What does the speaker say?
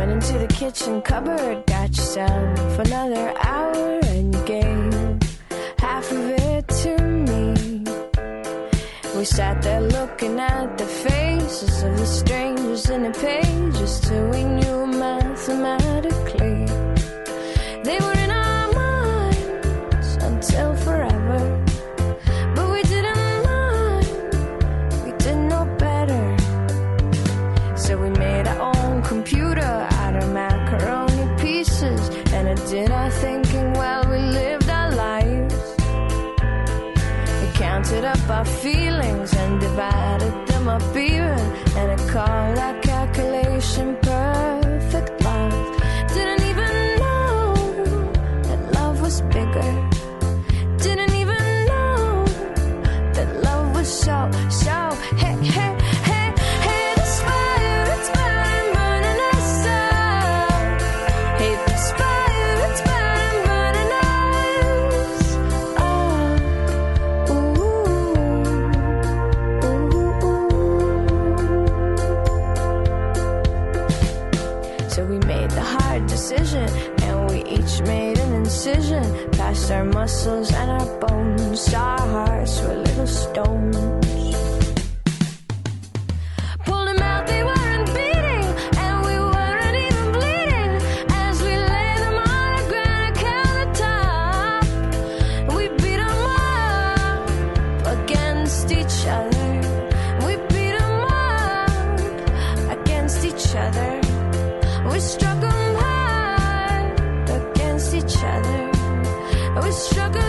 went into the kitchen cupboard, got yourself another hour, and you gave half of it to me. We sat there looking at the faces of the strangers in the pages till we knew mathematically they were in our minds until forever. But we didn't mind, we didn't know better. So we made our own computer out of macaroni pieces, and it did our thinking while we lived our lives. We counted up our feelings and divided them up even, and it called our calculation perfect love. Didn't even know that love was bigger. Didn't even know that love was so, hey, hey, hey, hey, this fire, it's burning, burning us up. Hey, this fire, it's burning, burning us up. Ooh, ooh. So we made the hard decision, and we each made an incision past our muscles and our bones. Our hearts were little stones. Pulled them out, they weren't beating, and we weren't even bleeding. As we laid them on a granite countertop, we beat them up against each other. We beat them up against each other. We struck them hard against each other. We struck them